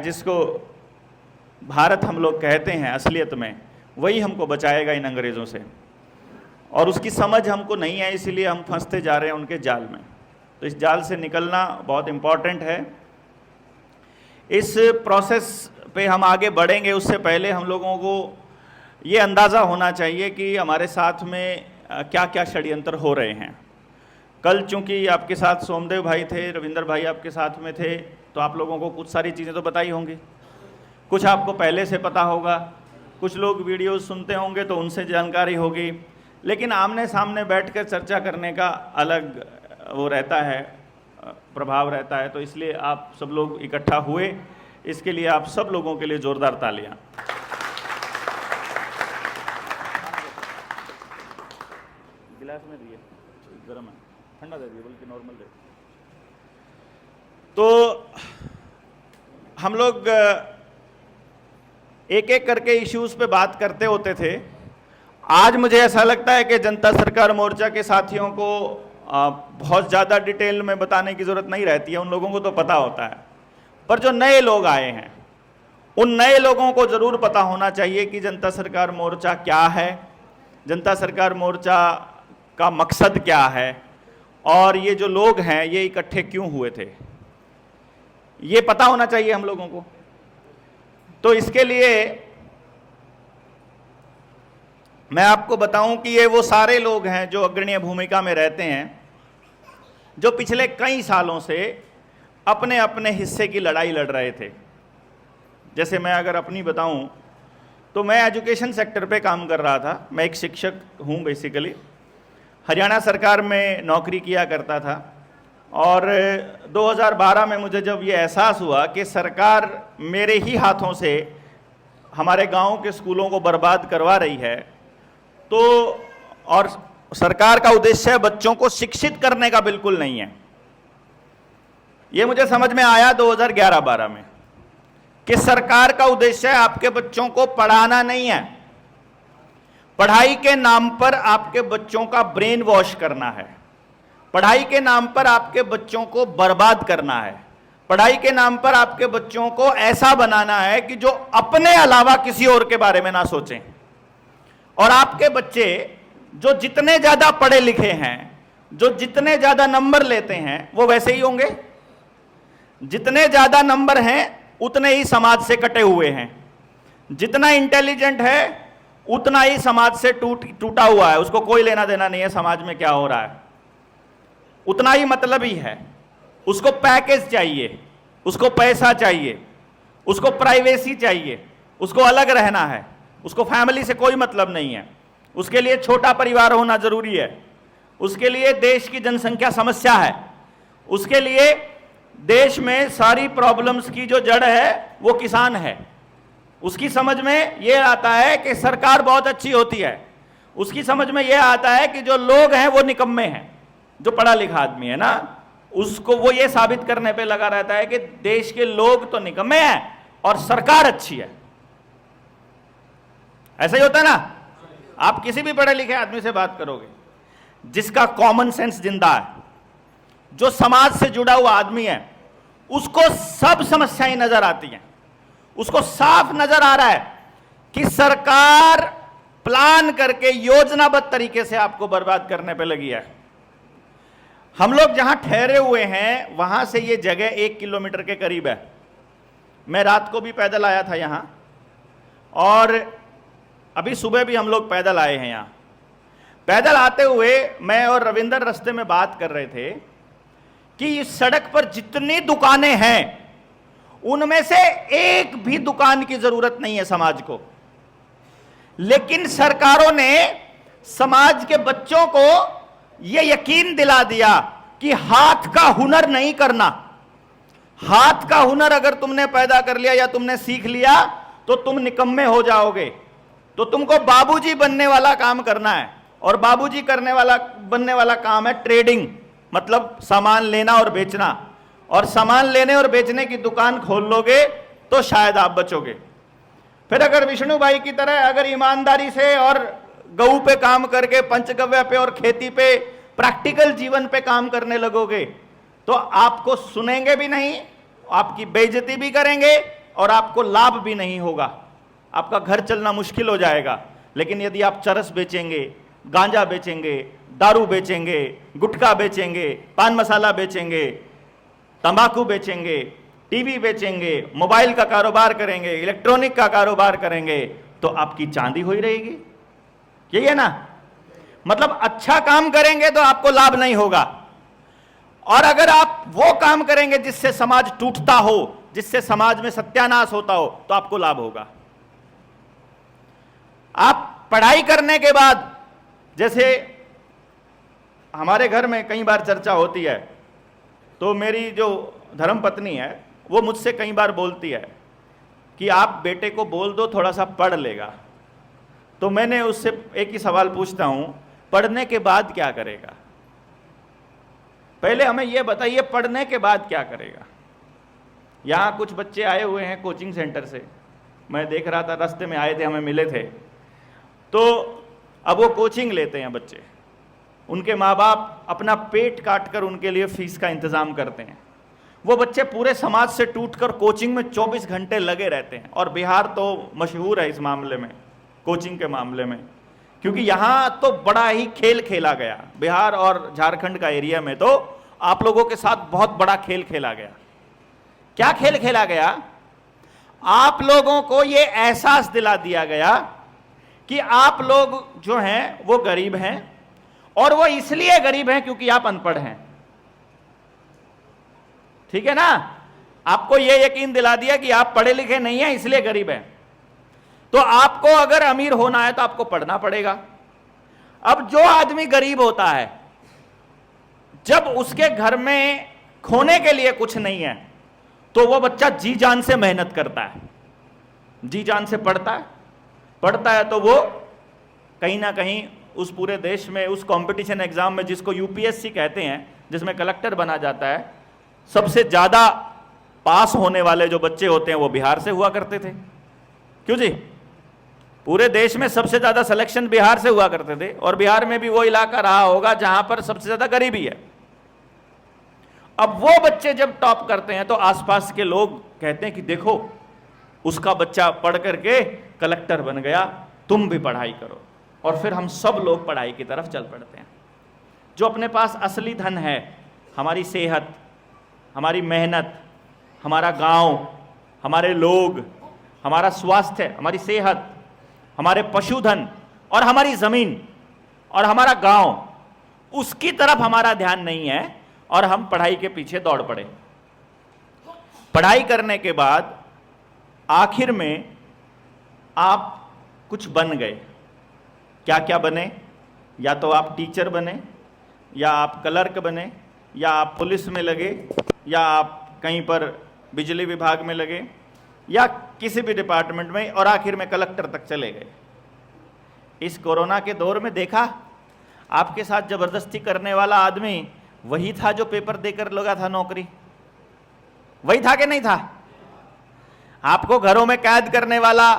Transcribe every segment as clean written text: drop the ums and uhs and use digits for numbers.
जिसको भारत हम लोग कहते हैं असलियत में, वही हमको बचाएगा इन अंग्रेज़ों से। और उसकी समझ हमको नहीं है, इसीलिए हम फंसते जा रहे हैं उनके जाल में। तो इस जाल से निकलना बहुत इम्पॉर्टेंट है। इस प्रोसेस पे हम आगे बढ़ेंगे उससे पहले हम लोगों को ये अंदाज़ा होना चाहिए कि हमारे साथ में क्या क्या षड्यंत्र हो रहे हैं। कल चूँकि आपके साथ सोमदेव भाई थे, रविंदर भाई आपके साथ में थे, तो आप लोगों को कुछ सारी चीज़ें तो बताई होंगी, कुछ आपको पहले से पता होगा, कुछ लोग वीडियोस सुनते होंगे तो उनसे जानकारी होगी, लेकिन आमने सामने बैठकर चर्चा करने का अलग वो रहता है, प्रभाव रहता है। तो इसलिए आप सब लोग इकट्ठा हुए, इसके लिए आप सब लोगों के लिए ज़ोरदार तालियां। गिलास में दिए, गर्म है, ठंडा दे दिए, बल्कि नॉर्मल दे। तो हम लोग एक एक करके इश्यूज पे बात करते होते थे। आज मुझे ऐसा लगता है कि जनता सरकार मोर्चा के साथियों को बहुत ज़्यादा डिटेल में बताने की ज़रूरत नहीं रहती है, उन लोगों को तो पता होता है। पर जो नए लोग आए हैं, उन नए लोगों को ज़रूर पता होना चाहिए कि जनता सरकार मोर्चा क्या है, जनता सरकार मोर्चा का मकसद क्या है, और ये जो लोग हैं ये इकट्ठे क्यों हुए थे, ये पता होना चाहिए हम लोगों को। तो इसके लिए मैं आपको बताऊं कि ये वो सारे लोग हैं जो अग्रणीय भूमिका में रहते हैं, जो पिछले कई सालों से अपने अपने हिस्से की लड़ाई लड़ रहे थे। जैसे मैं अगर अपनी बताऊं तो मैं एजुकेशन सेक्टर पे काम कर रहा था। मैं एक शिक्षक हूं बेसिकली, हरियाणा सरकार में नौकरी किया करता था। और 2012 में मुझे जब ये एहसास हुआ कि सरकार मेरे ही हाथों से हमारे गांव के स्कूलों को बर्बाद करवा रही है, तो और सरकार का उद्देश्य बच्चों को शिक्षित करने का बिल्कुल नहीं है, ये मुझे समझ में आया 2011-12 में कि सरकार का उद्देश्य आपके बच्चों को पढ़ाना नहीं है, पढ़ाई के नाम पर आपके बच्चों का ब्रेन वॉश करना है, पढ़ाई के नाम पर आपके बच्चों को बर्बाद करना है, पढ़ाई के नाम पर आपके बच्चों को ऐसा बनाना है कि जो अपने अलावा किसी और के बारे में ना सोचें। और आपके बच्चे जो जितने ज़्यादा पढ़े लिखे हैं, जो जितने ज़्यादा नंबर लेते हैं, वो वैसे ही होंगे। जितने ज़्यादा नंबर हैं उतने ही समाज से कटे हुए हैं। जितना इंटेलिजेंट है उतना ही समाज से टूटा हुआ है, उसको कोई लेना देना नहीं है समाज में क्या हो रहा है, उतना ही मतलब ही है। उसको पैकेज चाहिए, उसको पैसा चाहिए, उसको प्राइवेसी चाहिए, उसको अलग रहना है, उसको फैमिली से कोई मतलब नहीं है, उसके लिए छोटा परिवार होना जरूरी है, उसके लिए देश की जनसंख्या समस्या है, उसके लिए देश में सारी प्रॉब्लम्स की जो जड़ है वो किसान है। उसकी समझ में ये आता है कि सरकार बहुत अच्छी होती है, उसकी समझ में ये आता है कि जो लोग हैं वो निकम्मे हैं। जो पढ़ा लिखा आदमी है ना, उसको वो ये साबित करने पे लगा रहता है कि देश के लोग तो निकम्मे हैं और सरकार अच्छी है। ऐसा ही होता है ना। आप किसी भी पढ़े लिखे आदमी से बात करोगे, जिसका कॉमन सेंस जिंदा है, जो समाज से जुड़ा हुआ आदमी है, उसको सब समस्याएं नजर आती हैं। उसको साफ नजर आ रहा है कि सरकार प्लान करके योजनाबद्ध तरीके से आपको बर्बाद करने पे लगी है। हम लोग जहां ठहरे हुए हैं वहां से ये जगह 1 किलोमीटर के करीब है। मैं रात को भी पैदल आया था यहां, और अभी सुबह भी हम लोग पैदल आए हैं। यहां पैदल आते हुए मैं और रविंदर रास्ते में बात कर रहे थे कि इस सड़क पर जितनी दुकानें हैं उनमें से एक भी दुकान की जरूरत नहीं है समाज को, लेकिन सरकारों ने समाज के बच्चों को यह यकीन दिला दिया कि हाथ का हुनर नहीं करना। हाथ का हुनर अगर तुमने पैदा कर लिया या तुमने सीख लिया तो तुम निकम्मे हो जाओगे। तो तुमको बाबूजी बनने वाला काम करना है, और बाबूजी बनने वाला काम है ट्रेडिंग, मतलब सामान लेना और बेचना। और सामान लेने और बेचने की दुकान खोल लोगे तो शायद आप बचोगे। फिर अगर विष्णु भाई की तरह अगर ईमानदारी से और गऊ पे काम करके, पंचगव्य पे और खेती पे, प्रैक्टिकल जीवन पे काम करने लगोगे तो आपको सुनेंगे भी नहीं, आपकी बेइज्जती भी करेंगे और आपको लाभ भी नहीं होगा, आपका घर चलना मुश्किल हो जाएगा। लेकिन यदि आप चरस बेचेंगे, गांजा बेचेंगे, दारू बेचेंगे, गुटखा बेचेंगे, पान मसाला बेचेंगे, तंबाकू बेचेंगे, टीवी बेचेंगे, मोबाइल का कारोबार करेंगे, इलेक्ट्रॉनिक का कारोबार करेंगे, तो आपकी चांदी हो ही रहेगी। यही है ना? मतलब अच्छा काम करेंगे तो आपको लाभ नहीं होगा, और अगर आप वो काम करेंगे जिससे समाज टूटता हो, जिससे समाज में सत्यानाश होता हो, तो आपको लाभ होगा। आप पढ़ाई करने के बाद, जैसे हमारे घर में कई बार चर्चा होती है, तो मेरी जो धर्मपत्नी है वो मुझसे कई बार बोलती है कि आप बेटे को बोल दो थोड़ा सा पढ़ लेगा। तो मैंने उससे एक ही सवाल पूछता हूं, पढ़ने के बाद क्या करेगा? पहले हमें यह बताइए, पढ़ने के बाद क्या करेगा? यहां कुछ बच्चे आए हुए हैं कोचिंग सेंटर से, मैं देख रहा था, रास्ते में आए थे, हमें मिले थे। तो अब वो कोचिंग लेते हैं बच्चे, उनके माँ बाप अपना पेट काट कर उनके लिए फीस का इंतजाम करते हैं। वो बच्चे पूरे समाज से टूटकर कोचिंग में 24 घंटे लगे रहते हैं। और बिहार तो मशहूर है इस मामले में, कोचिंग के मामले में, क्योंकि यहाँ तो बड़ा ही खेल खेला गया। बिहार और झारखंड का एरिया में तो आप लोगों के साथ बहुत बड़ा खेल खेला गया। क्या खेल खेला गया? आप लोगों को ये एहसास दिला दिया गया कि आप लोग जो हैं वो गरीब हैं, और वो इसलिए गरीब हैं क्योंकि आप अनपढ़ हैं। ठीक है ना? आपको ये यकीन दिला दिया कि आप पढ़े लिखे नहीं हैं इसलिए गरीब हैं। तो आपको अगर अमीर होना है तो आपको पढ़ना पड़ेगा। अब जो आदमी गरीब होता है, जब उसके घर में खोने के लिए कुछ नहीं है, तो वो बच्चा जी जान से मेहनत करता है, जी जान से पढ़ता है तो वो कहीं ना कहीं उस पूरे देश में, उस कंपटीशन एग्जाम में जिसको यूपीएससी कहते हैं, जिसमें कलेक्टर बना जाता है, सबसे ज्यादा पास होने वाले जो बच्चे होते हैं वो बिहार से हुआ करते थे। क्यों जी? पूरे देश में सबसे ज्यादा सिलेक्शन बिहार से हुआ करते थे, और बिहार में भी वो इलाका रहा होगा जहां पर सबसे ज्यादा गरीबी है। अब वो बच्चे जब टॉप करते हैं तो आसपास के लोग कहते हैं कि देखो उसका बच्चा पढ़ करके कलेक्टर बन गया, तुम भी पढ़ाई करो। और फिर हम सब लोग पढ़ाई की तरफ चल पड़ते हैं। जो अपने पास असली धन है, हमारी सेहत, हमारी मेहनत, हमारा गांव, हमारे लोग, हमारा स्वास्थ्य, हमारी सेहत, हमारे पशुधन और हमारी जमीन और हमारा गांव, उसकी तरफ हमारा ध्यान नहीं है, और हम पढ़ाई के पीछे दौड़ पड़े। पढ़ाई करने के बाद आखिर में आप कुछ बन गए। क्या क्या बने? या तो आप टीचर बने, या आप क्लर्क बने, या आप पुलिस में लगे, या आप कहीं पर बिजली विभाग में लगे, या किसी भी डिपार्टमेंट में, और आखिर में कलेक्टर तक चले गए। इस कोरोना के दौर में देखा, आपके साथ जबरदस्ती करने वाला आदमी वही था जो पेपर देकर लगा था नौकरी। वही था कि नहीं था? आपको घरों में कैद करने वाला,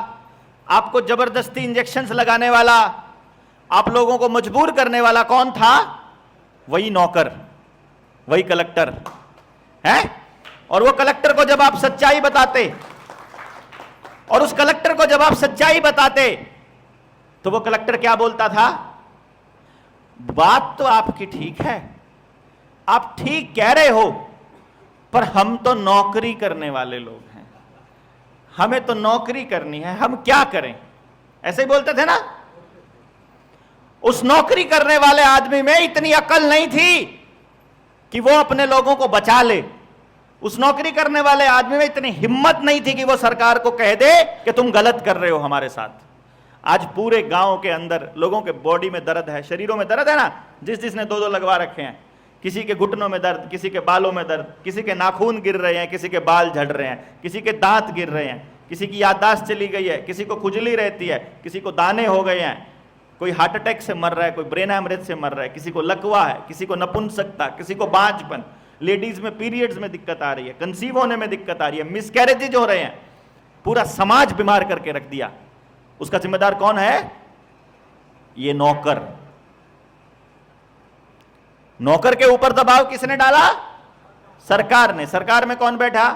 आपको जबरदस्ती इंजेक्शंस लगाने वाला, आप लोगों को मजबूर करने वाला कौन था? वही नौकर, वही कलेक्टर है। और वो कलेक्टर को जब आप सच्चाई बताते, और उस कलेक्टर को जब आप सच्चाई बताते, तो वो कलेक्टर क्या बोलता था? बात तो आपकी ठीक है, आप ठीक कह रहे हो, पर हम तो नौकरी करने वाले लोग हैं, हमें तो नौकरी करनी है, हम क्या करें? ऐसे ही बोलते थे ना। उस नौकरी करने वाले आदमी में इतनी अकल नहीं थी कि वो अपने लोगों को बचा ले। उस नौकरी करने वाले आदमी में इतनी हिम्मत नहीं थी कि वो सरकार को कह दे कि तुम गलत कर रहे हो हमारे साथ। आज पूरे गांव के अंदर लोगों के बॉडी में दर्द है, शरीरों में दर्द है ना, जिसने दो लगवा रखे हैं। किसी के घुटनों में दर्द, किसी के बालों में दर्द, किसी के नाखून गिर रहे हैं, किसी के बाल झड़ रहे हैं, किसी के दांत गिर रहे हैं, किसी की याददाश्त चली गई है, किसी को खुजली रहती है, किसी को दाने हो गए हैं, कोई हार्ट अटैक से मर रहा है, कोई ब्रेन हैमरेज से मर रहा है, किसी को लकवा है, किसी को नपुंसकता, किसी को बांझपन, लेडीज में पीरियड्स में दिक्कत आ रही है, कंसीव होने में दिक्कत आ रही है, मिसकैरेजेज हो रहे हैं। पूरा समाज बीमार करके रख दिया। उसका जिम्मेदार कौन है? ये नौकर। नौकर के ऊपर दबाव किसने डाला? सरकार ने। सरकार में कौन बैठा?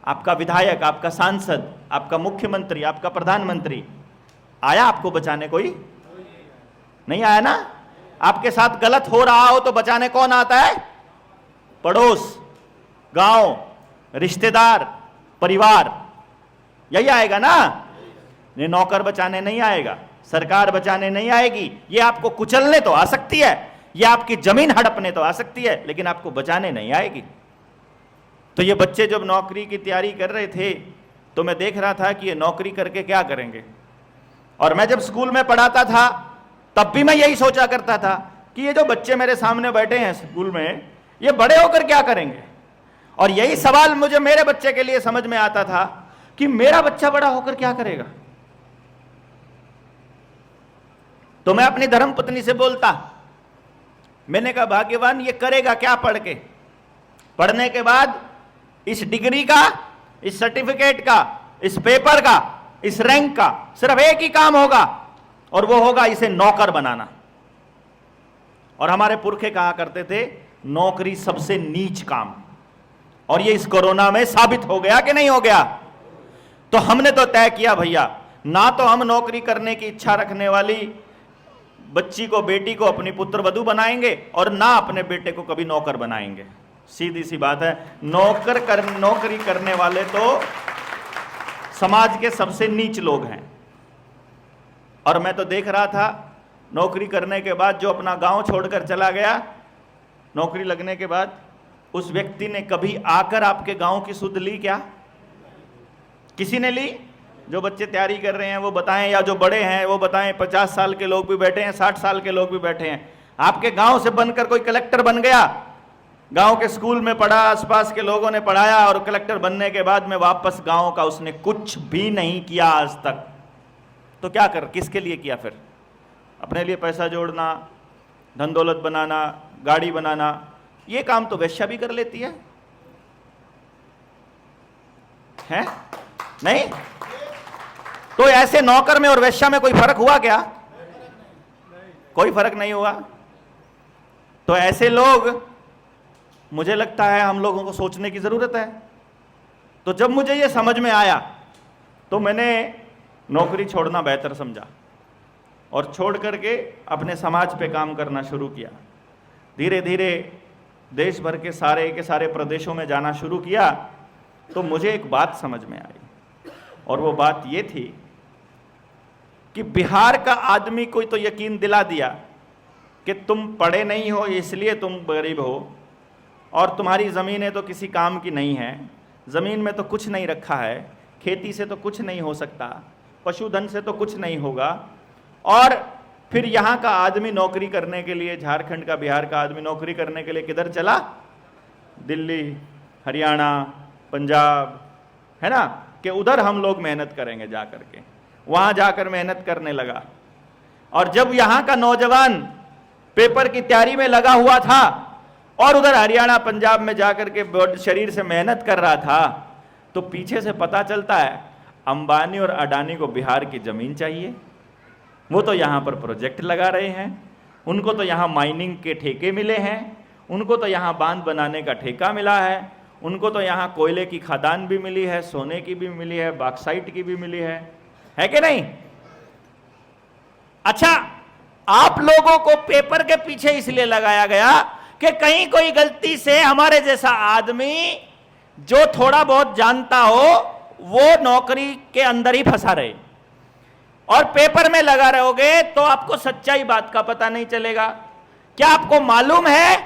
आपका विधायक, आपका सांसद, आपका मुख्यमंत्री, आपका प्रधानमंत्री आया आपको बचाने? कोई नहीं आया ना। आपके साथ गलत हो रहा हो तो बचाने कौन आता है? पड़ोस, गांव, रिश्तेदार, परिवार, यही आएगा ना। ये नौकर बचाने नहीं आएगा, सरकार बचाने नहीं आएगी। ये आपको कुचलने तो आ सकती है, ये आपकी जमीन हड़पने तो आ सकती है, लेकिन आपको बचाने नहीं आएगी। तो ये बच्चे जब नौकरी की तैयारी कर रहे थे तो मैं देख रहा था कि ये नौकरी करके क्या करेंगे। और मैं जब स्कूल में पढ़ाता था तब भी मैं यही सोचा करता था कि ये जो बच्चे मेरे सामने बैठे हैं स्कूल में, ये बड़े होकर क्या करेंगे। और यही सवाल मुझे मेरे बच्चे के लिए समझ में आता था कि मेरा बच्चा बड़ा होकर क्या करेगा। तो मैं अपनी धर्मपत्नी से बोलता, मैंने कहा भाग्यवान ये करेगा क्या पढ़ के? पढ़ने के बाद इस डिग्री का, इस सर्टिफिकेट का, इस पेपर का, इस रैंक का सिर्फ एक ही काम होगा, और वो होगा इसे नौकर बनाना। और हमारे पुरखे कहा करते थे नौकरी सबसे नीच काम। और ये इस कोरोना में साबित हो गया कि नहीं हो गया? तो हमने तो तय किया भैया, ना तो हम नौकरी करने की इच्छा रखने वाली बच्ची को, बेटी को अपनी पुत्र वधू बनाएंगे, और ना अपने बेटे को कभी नौकर बनाएंगे। सीधी सी बात है। नौकरी करने वाले तो समाज के सबसे नीच लोग हैं। और मैं तो देख रहा था नौकरी करने के बाद जो अपना गांव छोड़कर चला गया, नौकरी लगने के बाद उस व्यक्ति ने कभी आकर आपके गांव की सुध ली क्या? किसी ने ली? जो बच्चे तैयारी कर रहे हैं वो बताएं, या जो बड़े हैं वो बताएं। 50 साल के लोग भी बैठे हैं, 60 साल के लोग भी बैठे हैं। आपके गांव से बनकर कोई कलेक्टर बन गया, गांव के स्कूल में पढ़ा, आसपास के लोगों ने पढ़ाया, और कलेक्टर बनने के बाद में वापस गांव का उसने कुछ भी नहीं किया आज तक। तो क्या कर, किसके लिए किया फिर? अपने लिए पैसा जोड़ना, धन दौलत बनाना, गाड़ी बनाना, ये काम तो वेश्या भी कर लेती है नहीं? तो ऐसे नौकर में और वेश्या में कोई फर्क हुआ क्या? कोई फर्क नहीं हुआ। तो ऐसे लोग, मुझे लगता है हम लोगों को सोचने की जरूरत है। तो जब मुझे ये समझ में आया तो मैंने नौकरी छोड़ना बेहतर समझा, और छोड़ करके अपने समाज पे काम करना शुरू किया। धीरे धीरे देश भर के सारे प्रदेशों में जाना शुरू किया। तो मुझे एक बात समझ में आई, और वो बात ये थी कि बिहार का आदमी को तो यकीन दिला दिया कि तुम पढ़े नहीं हो इसलिए तुम गरीब हो, और तुम्हारी ज़मीनें तो किसी काम की नहीं हैं, ज़मीन में तो कुछ नहीं रखा है, खेती से तो कुछ नहीं हो सकता, पशुधन से तो कुछ नहीं होगा। और फिर यहाँ का आदमी नौकरी करने के लिए, झारखंड का, बिहार का आदमी नौकरी करने के लिए किधर चला? दिल्ली, हरियाणा, पंजाब, है ना, कि उधर हम लोग मेहनत करेंगे जा करके। वहाँ जाकर मेहनत करने लगा। और जब यहाँ का नौजवान पेपर की तैयारी में लगा हुआ था और उधर हरियाणा, पंजाब में जाकर के शरीर से मेहनत कर रहा था, तो पीछे से पता चलता है अंबानी और अडानी को बिहार की ज़मीन चाहिए। वो तो यहाँ पर प्रोजेक्ट लगा रहे हैं, उनको तो यहाँ माइनिंग के ठेके मिले हैं, उनको तो यहाँ बांध बनाने का ठेका मिला है, उनको तो यहाँ कोयले की खदान भी मिली है, सोने की भी मिली है, बॉक्साइट की भी मिली है कि नहीं? अच्छा, आप लोगों को पेपर के पीछे इसलिए लगाया गया कि कहीं कोई गलती से हमारे जैसा आदमी जो थोड़ा बहुत जानता हो वो नौकरी के अंदर ही फंसा रहे, और पेपर में लगा रहोगे तो आपको सच्चाई बात का पता नहीं चलेगा। क्या आपको मालूम है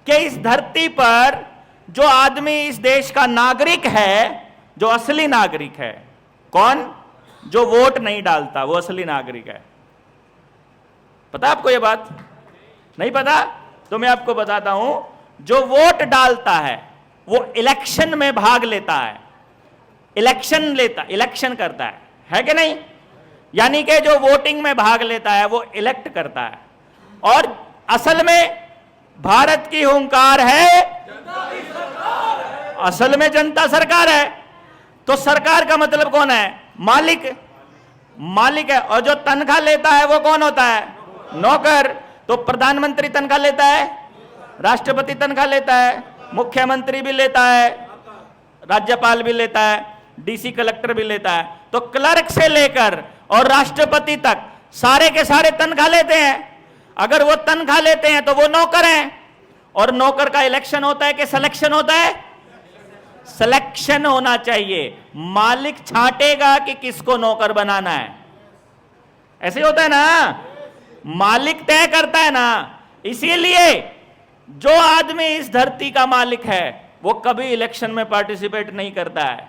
कि इस धरती पर जो आदमी इस देश का नागरिक है, जो असली नागरिक है, कौन? जो वोट नहीं डालता, वो असली नागरिक है। पता आपको ये बात? नहीं पता? तो मैं आपको बताता हूं, जो वोट डालता है वो इलेक्शन में भाग लेता है, इलेक्शन करता है कि नहीं? यानी कि जो वोटिंग में भाग लेता है वो इलेक्ट करता है। और असल में भारत की हुंकार है, असल में जनता सरकार है। तो सरकार का मतलब कौन है? मालिक है। और जो तनख्वाह लेता है वो कौन होता है? नौकर। तो प्रधानमंत्री तनख्वाह लेता है, राष्ट्रपति तनख्वाह लेता है, मुख्यमंत्री भी लेता राज्यपाल भी लेता है, डीसी कलेक्टर भी लेता है, तो क्लर्क से लेकर और राष्ट्रपति तक सारे के सारे तनख्वाह लेते हैं। अगर वो तनख्वाह लेते हैं तो वो नौकर हैं, और नौकर का इलेक्शन होता है कि सिलेक्शन होता है? सिलेक्शन होना चाहिए। मालिक छांटेगा कि किसको नौकर बनाना है, ऐसे होता है ना, मालिक तय करता है ना। इसीलिए जो आदमी इस धरती का मालिक है वो कभी इलेक्शन में पार्टिसिपेट नहीं करता है।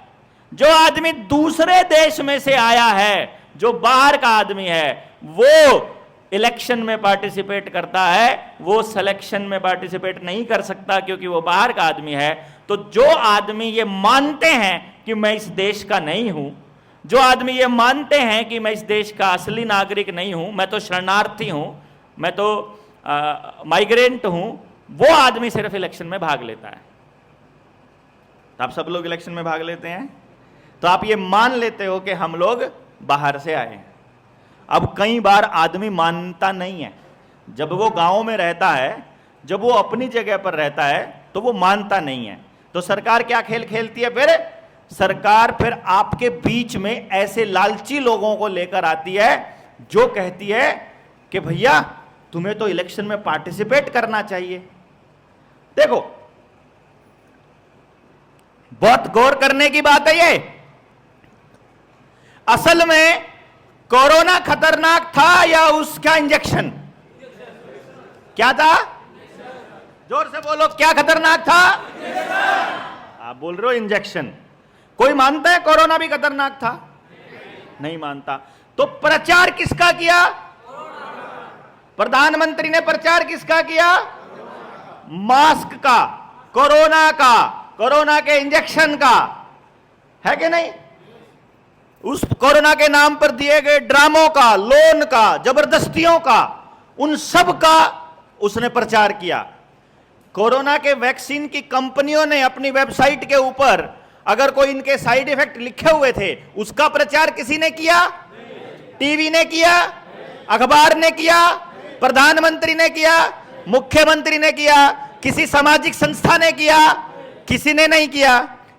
जो आदमी दूसरे देश में से आया है, जो बाहर का आदमी है, वो इलेक्शन में पार्टिसिपेट करता है, वो सिलेक्शन में पार्टिसिपेट नहीं कर सकता क्योंकि वो बाहर का आदमी है। तो जो आदमी ये मानते हैं कि मैं इस देश का नहीं हूं, जो आदमी ये मानते हैं कि मैं इस देश का असली नागरिक नहीं हूं, मैं तो शरणार्थी हूं, मैं तो माइग्रेंट हूं, वो आदमी सिर्फ इलेक्शन में भाग लेता है। तो आप सब लोग इलेक्शन में भाग लेते हैं, तो आप ये मान लेते हो कि हम लोग बाहर से आए हैं। अब कई बार आदमी मानता नहीं है, जब वो गांव में रहता है, जब वो अपनी जगह पर रहता है तो वो मानता नहीं है। तो सरकार क्या खेल खेलती है? फिर सरकार फिर आपके बीच में ऐसे लालची लोगों को लेकर आती है जो कहती है कि भैया तुम्हें तो इलेक्शन में पार्टिसिपेट करना चाहिए। देखो, बहुत गौर करने की बात है ये। असल में कोरोना खतरनाक था या उसका इंजेक्शन? क्या था? जोर से बोलो, क्या खतरनाक था? आप बोल रहे हो इंजेक्शन। कोई मानता है कोरोना भी खतरनाक था? नहीं मानता। तो प्रचार किसका किया? प्रधानमंत्री ने प्रचार किसका किया? मास्क का, कोरोना का, कोरोना के इंजेक्शन का, है कि नहीं? उस कोरोना के नाम पर दिए गए ड्रामों का, लोन का, जबरदस्तियों का, उन सब का उसने प्रचार किया। कोरोना के वैक्सीन की कंपनियों ने अपनी वेबसाइट के ऊपर अगर कोई इनके साइड इफेक्ट लिखे हुए थे, उसका प्रचार किसी ने किया? टीवी ने किया? अखबार ने किया? प्रधानमंत्री ने किया? मुख्यमंत्री ने किया? किसी सामाजिक संस्था ने किया? किसी ने नहीं किया।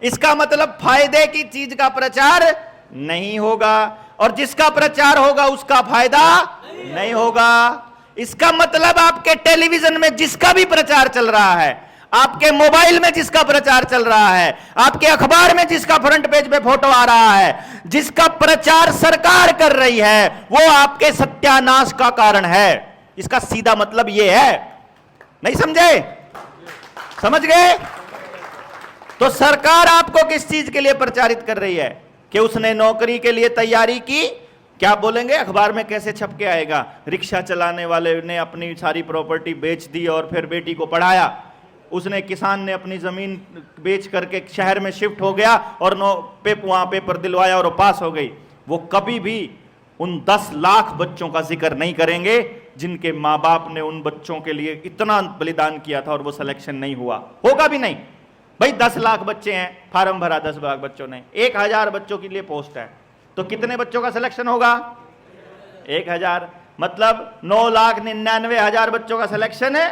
इसका मतलब फायदे की चीज का प्रचार नहीं होगा, और जिसका प्रचार होगा उसका फायदा नहीं होगा। इसका मतलब आपके टेलीविजन में जिसका भी प्रचार चल रहा है, आपके मोबाइल में जिसका प्रचार चल रहा है, आपके अखबार में जिसका फ्रंट पेज पे फोटो आ रहा है, जिसका प्रचार सरकार कर रही है, वो आपके सत्यानाश का कारण है। इसका सीधा मतलब यह है। नहीं समझे? समझ गए? तो सरकार आपको किस चीज के लिए प्रचारित कर रही है? कि उसने नौकरी के लिए तैयारी की। क्या बोलेंगे अखबार में? कैसे छप के आएगा? रिक्शा चलाने वाले ने अपनी सारी प्रॉपर्टी बेच दी और फिर बेटी को पढ़ाया। उसने, किसान ने अपनी जमीन बेच करके शहर में शिफ्ट हो गया और वहां पेपर दिलवाया और वो पास हो गई। वो कभी भी उन 10 लाख बच्चों का जिक्र नहीं करेंगे जिनके माँ बाप ने उन बच्चों के लिए इतना बलिदान किया था और वो सिलेक्शन नहीं हुआ। होगा भी नहीं। भाई 10 लाख बच्चे हैं, फार्म भरा 10 लाख बच्चों ने, 1000 बच्चों के लिए पोस्ट है, तो कितने बच्चों का सिलेक्शन होगा? 1000। मतलब 9,99,000 बच्चों का सिलेक्शन है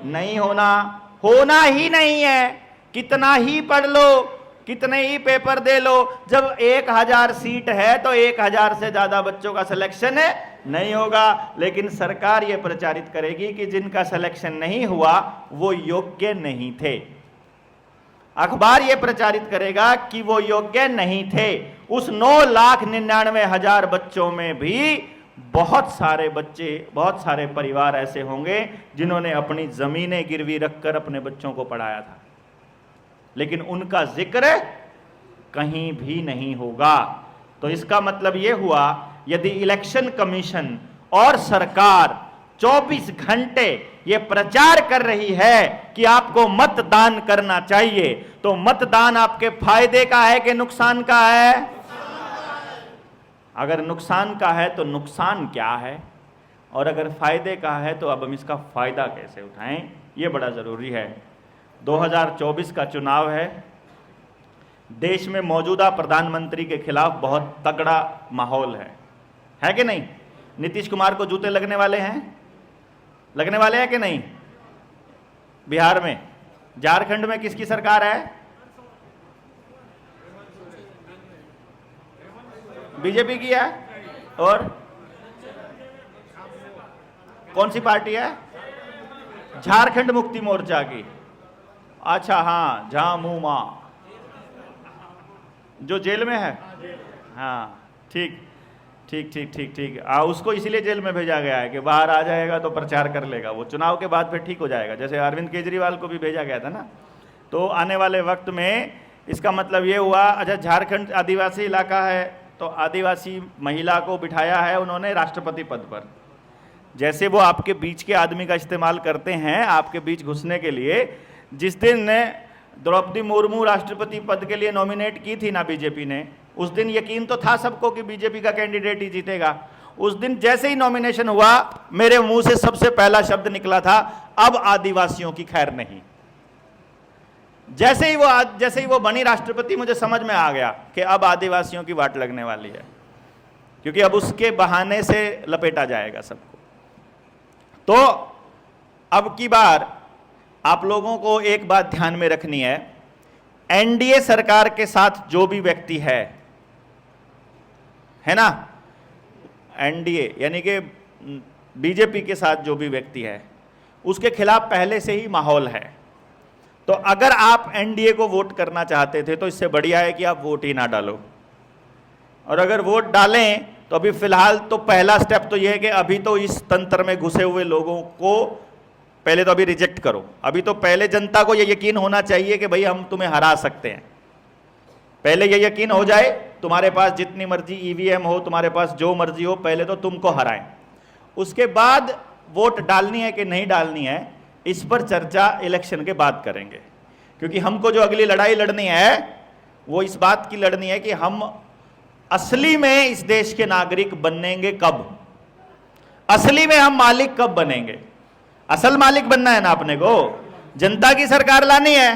नहीं होना। होना ही नहीं है। कितना ही पढ़ लो, कितने ही पेपर दे लो, जब 1000 सीट है तो 1000 से ज्यादा बच्चों का सिलेक्शन नहीं होगा। लेकिन सरकार यह प्रचारित करेगी कि जिनका सिलेक्शन नहीं हुआ वो योग्य नहीं थे। अखबार यह प्रचारित करेगा कि वो योग्य नहीं थे। उस 9,99,000 बच्चों में भी बहुत सारे बच्चे, बहुत सारे परिवार ऐसे होंगे जिन्होंने अपनी जमीनें गिरवी रखकर अपने बच्चों को पढ़ाया था, लेकिन उनका जिक्र कहीं भी नहीं होगा। तो इसका मतलब यह हुआ, यदि इलेक्शन कमीशन और सरकार 24 घंटे ये प्रचार कर रही है कि आपको मतदान करना चाहिए, तो मतदान आपके फायदे का है कि नुकसान का है? अगर नुकसान का है तो नुकसान क्या है, और अगर फायदे का है तो अब हम इसका फायदा कैसे उठाएं, ये बड़ा जरूरी है। 2024 का चुनाव है। देश में मौजूदा प्रधानमंत्री के खिलाफ बहुत तगड़ा माहौल है कि नहीं? नीतीश कुमार को जूते लगने वाले हैं? लगने वाले हैं कि नहीं? बिहार में, झारखंड में किसकी सरकार है? बीजेपी की है? और कौन सी पार्टी है? झारखंड मुक्ति मोर्चा की। अच्छा, हाँ, झामुमो जो जेल में है। हाँ, ठीक ठीक ठीक ठीक ठीक। उसको इसीलिए जेल में भेजा गया है कि बाहर आ जाएगा तो प्रचार कर लेगा, वो चुनाव के बाद फिर ठीक हो जाएगा। जैसे अरविंद केजरीवाल को भी भेजा गया था ना। तो आने वाले वक्त में इसका मतलब ये हुआ, अच्छा, झारखंड आदिवासी इलाका है तो आदिवासी महिला को बिठाया है उन्होंने राष्ट्रपति पद पर। जैसे वो आपके बीच के आदमी का इस्तेमाल करते हैं आपके बीच घुसने के लिए, जिस दिन द्रौपदी मुर्मू राष्ट्रपति पद के लिए नॉमिनेट की थी ना बीजेपी ने, उस दिन यकीन तो था सबको कि बीजेपी का कैंडिडेट ही जीतेगा। उस दिन जैसे ही नॉमिनेशन हुआ, मेरे मुंह से सबसे पहला शब्द निकला था, अब आदिवासियों की खैर नहीं। जैसे ही वो बनी राष्ट्रपति, मुझे समझ में आ गया कि अब आदिवासियों की वाट लगने वाली है, क्योंकि अब उसके बहाने से लपेटा जाएगा सबको। तो अब की बार आप लोगों को एक बात ध्यान में रखनी है, एनडीए सरकार के साथ जो भी व्यक्ति है ना, एनडीए यानी कि बीजेपी के साथ जो भी व्यक्ति है, उसके खिलाफ पहले से ही माहौल है। तो अगर आप एनडीए को वोट करना चाहते थे तो इससे बढ़िया है कि आप वोट ही ना डालो, और अगर वोट डालें तो अभी फिलहाल तो पहला स्टेप तो यह है कि अभी तो इस तंत्र में घुसे हुए लोगों को पहले तो अभी रिजेक्ट करो। अभी तो पहले जनता को यह यकीन होना चाहिए कि भाई हम तुम्हें हरा सकते हैं। पहले यह यकीन हो जाए, तुम्हारे पास जितनी मर्जी ईवीएम हो, तुम्हारे पास जो मर्जी हो, पहले तो तुमको हराएं। उसके बाद वोट डालनी है कि नहीं डालनी है, इस पर चर्चा इलेक्शन के बाद करेंगे। क्योंकि हमको जो अगली लड़ाई लड़नी है वो इस बात की लड़नी है कि हम असली में इस देश के नागरिक बनेंगे कब, असली में हम मालिक कब बनेंगे। असल मालिक बनना है ना अपने को, जनता की सरकार लानी है।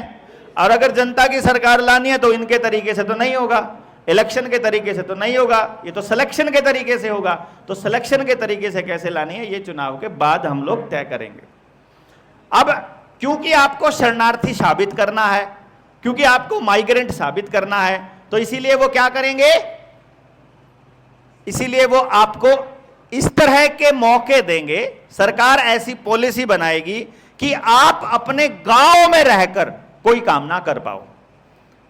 और अगर जनता की सरकार लानी है तो इनके तरीके से तो नहीं होगा, इलेक्शन के तरीके से तो नहीं होगा, ये तो सिलेक्शन के तरीके से होगा। तो सिलेक्शन के तरीके से कैसे लानी है, ये चुनाव के बाद हम लोग तय करेंगे। अब क्योंकि आपको शरणार्थी साबित करना है, क्योंकि आपको माइग्रेंट साबित करना है, तो इसीलिए वो क्या करेंगे, इसीलिए वो आपको इस तरह के मौके देंगे। सरकार ऐसी पॉलिसी बनाएगी कि आप अपने गांव में रहकर कोई काम ना कर पाओ।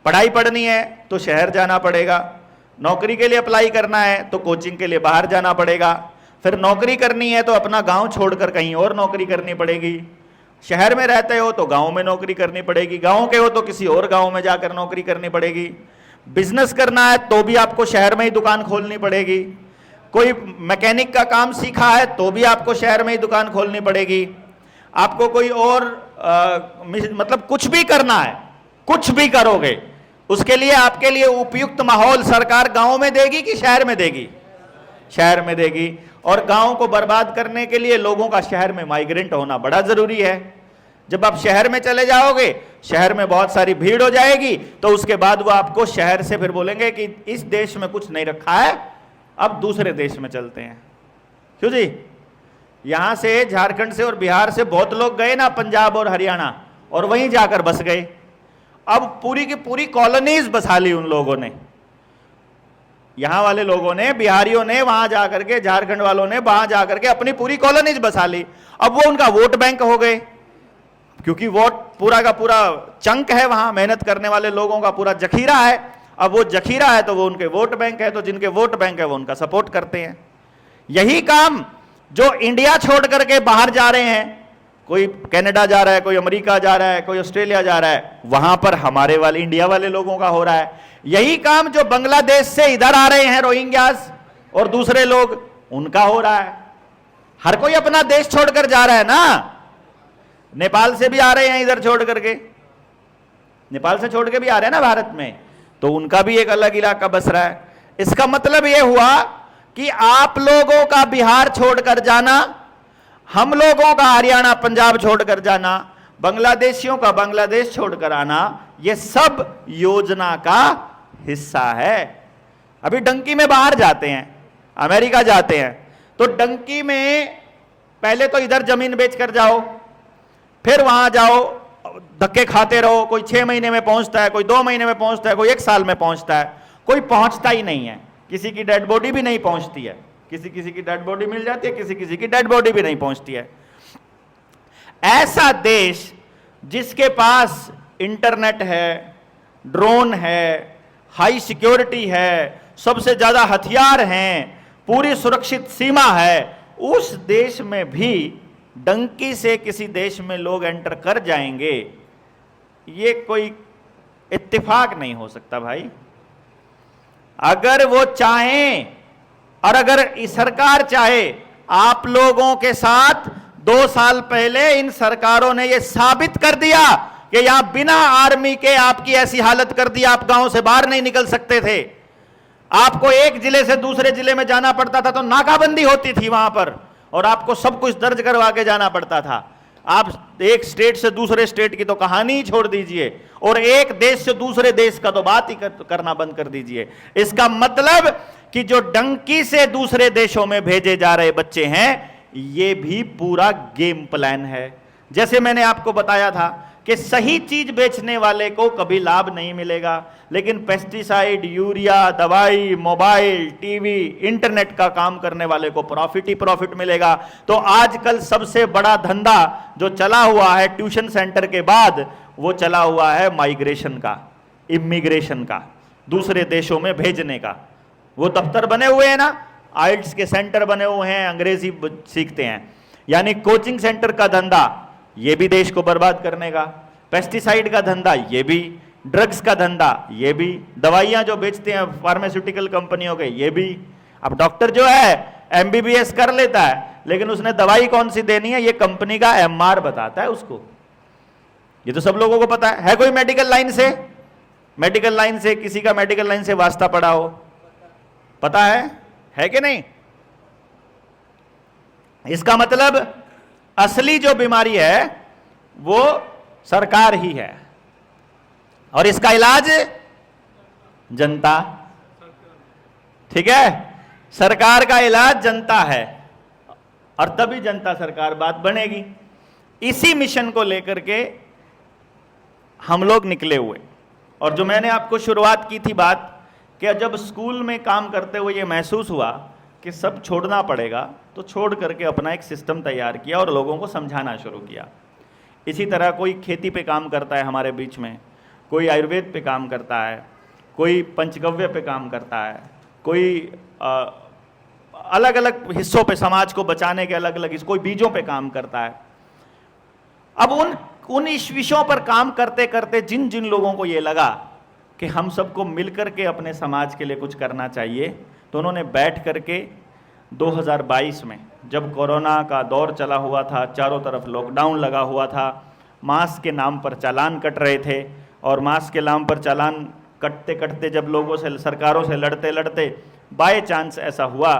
पढ़ाई पढ़नी है तो शहर जाना पड़ेगा, नौकरी के लिए अप्लाई करना है तो कोचिंग के लिए बाहर जाना पड़ेगा, फिर नौकरी करनी है तो अपना गांव छोड़कर कहीं और नौकरी करनी पड़ेगी। शहर में रहते हो तो गांव में नौकरी करनी पड़ेगी, गांव के हो तो किसी और गांव में जाकर नौकरी करनी पड़ेगी। बिजनेस करना है तो भी आपको शहर में ही दुकान खोलनी पड़ेगी। कोई मैकेनिक का काम सीखा है तो भी आपको शहर में ही दुकान खोलनी पड़ेगी। आपको कोई और मतलब कुछ भी करना है, कुछ भी करोगे, उसके लिए आपके लिए उपयुक्त माहौल सरकार गांव में देगी कि शहर में देगी? शहर में देगी। और गांव को बर्बाद करने के लिए लोगों का शहर में माइग्रेंट होना बड़ा जरूरी है। जब आप शहर में चले जाओगे, शहर में बहुत सारी भीड़ हो जाएगी, तो उसके बाद वो आपको शहर से फिर बोलेंगे कि इस देश में कुछ नहीं रखा है, अब दूसरे देश में चलते हैं। क्यों जी? यहां से झारखंड से और बिहार से बहुत लोग गए ना पंजाब और हरियाणा, और वहीं जाकर बस गए। अब पूरी की पूरी कॉलोनीज बसा ली उन लोगों ने। यहां वाले लोगों ने, बिहारियों ने वहां जाकर के, झारखंड वालों ने वहां जाकर के अपनी पूरी कॉलोनीज बसा ली। अब वो उनका वोट बैंक हो गए, क्योंकि वोट पूरा का पूरा चंक है, वहां मेहनत करने वाले लोगों का पूरा जखीरा है। अब वो जखीरा है तो वो उनके वोट बैंक है, तो जिनके वोट बैंक है वो उनका सपोर्ट करते हैं। यही काम जो इंडिया छोड़ करके बाहर जा रहे हैं, कोई कनाडा जा रहा है, कोई अमेरिका जा रहा है, कोई ऑस्ट्रेलिया जा रहा है, वहां पर हमारे वाले इंडिया वाले लोगों का हो रहा है। यही काम जो बांग्लादेश से इधर आ रहे हैं रोहिंग्यास और दूसरे लोग, उनका हो रहा है। हर कोई अपना देश छोड़कर जा रहा है ना। नेपाल से भी आ रहे हैं इधर छोड़ करके, नेपाल से छोड़ के भी आ रहे हैं ना भारत में, तो उनका भी एक अलग इलाका बस रहा है। इसका मतलब यह हुआ कि आप लोगों का बिहार छोड़कर जाना, हम लोगों का हरियाणा पंजाब छोड़कर जाना, बांग्लादेशियों का बांग्लादेश छोड़कर आना, यह सब योजना का हिस्सा है। अभी डंकी में बाहर जाते हैं, अमेरिका जाते हैं, तो डंकी में पहले तो इधर जमीन बेचकर जाओ, फिर वहां जाओ, धक्के खाते रहो। कोई 6 महीने में पहुंचता है, कोई 2 महीने में पहुंचता है, कोई 1 साल में पहुंचता है, कोई पहुंचता ही नहीं है। किसी की डेड बॉडी भी नहीं पहुंचती है, किसी किसी की डेड बॉडी मिल जाती है, किसी किसी की डेड बॉडी भी नहीं पहुंचती है। ऐसा देश जिसके पास इंटरनेट है, ड्रोन है, हाई सिक्योरिटी है, सबसे ज्यादा हथियार हैं, पूरी सुरक्षित सीमा है, उस देश में भी डंकी से किसी देश में लोग एंटर कर जाएंगे, ये कोई इत्तेफाक नहीं हो सकता भाई। अगर वो चाहें और अगर सरकार चाहे, आप लोगों के साथ 2 साल पहले इन सरकारों ने ये साबित कर दिया कि यहां बिना आर्मी के आपकी ऐसी हालत कर दी, आप गांव से बाहर नहीं निकल सकते थे, आपको एक जिले से दूसरे जिले में जाना पड़ता था तो नाकाबंदी होती थी वहां पर, और आपको सब कुछ दर्ज करवा के जाना पड़ता था। आप एक स्टेट से दूसरे स्टेट की तो कहानी ही छोड़ दीजिए, और एक देश से दूसरे देश का तो बात ही करना बंद कर दीजिए। इसका मतलब कि जो डंकी से दूसरे देशों में भेजे जा रहे बच्चे हैं, ये भी पूरा गेम प्लान है। जैसे मैंने आपको बताया था कि सही चीज बेचने वाले को कभी लाभ नहीं मिलेगा, लेकिन पेस्टिसाइड, यूरिया, दवाई, मोबाइल, टीवी, इंटरनेट का काम करने वाले को प्रॉफिट ही प्रॉफिट मिलेगा। तो आजकल सबसे बड़ा धंधा जो चला हुआ है ट्यूशन सेंटर के बाद, वो चला हुआ है माइग्रेशन का, इमिग्रेशन का, दूसरे देशों में भेजने का। वो दफ्तर बने हुए हैं ना, आइल्स के सेंटर बने हुए हैं, अंग्रेजी सीखते हैं, यानी कोचिंग सेंटर का धंधा, ये भी देश को बर्बाद करने का। पेस्टिसाइड का धंधा, ये भी। ड्रग्स का धंधा, ये भी। दवाइयां जो बेचते हैं फार्मास्यूटिकल कंपनियों के, ये भी। अब डॉक्टर जो है एमबीबीएस कर लेता है, लेकिन उसने दवाई कौन सी देनी है ये कंपनी का एमआर बताता है उसको। ये तो सब लोगों को पता है कोई मेडिकल लाइन से किसी का मेडिकल लाइन से वास्ता पड़ा हो, पता है कि नहीं? इसका मतलब असली जो बीमारी है वो सरकार ही है, और इसका इलाज जनता। ठीक है, सरकार का इलाज जनता है, और तभी जनता सरकार बात बनेगी। इसी मिशन को लेकर के हम लोग निकले हुए। और जो मैंने आपको शुरुआत की थी बात, कि जब स्कूल में काम करते हुए ये महसूस हुआ कि सब छोड़ना पड़ेगा, तो छोड़ करके अपना एक सिस्टम तैयार किया और लोगों को समझाना शुरू किया। इसी तरह कोई खेती पे काम करता है हमारे बीच में, कोई आयुर्वेद पे काम करता है, कोई पंचगव्य पे काम करता है, कोई अलग अलग हिस्सों पे समाज को बचाने के अलग अलग, कोई बीजों पे काम करता है। अब उन इस विषयों पर काम करते करते जिन जिन लोगों को ये लगा कि हम सबको मिलकर के अपने समाज के लिए कुछ करना चाहिए, तो उन्होंने बैठ करके 2022 में, जब कोरोना का दौर चला हुआ था, चारों तरफ लॉकडाउन लगा हुआ था, मास्क के नाम पर चालान कट रहे थे, और मास्क के नाम पर चालान कटते कटते जब लोगों से, सरकारों से लड़ते लड़ते बाय चांस ऐसा हुआ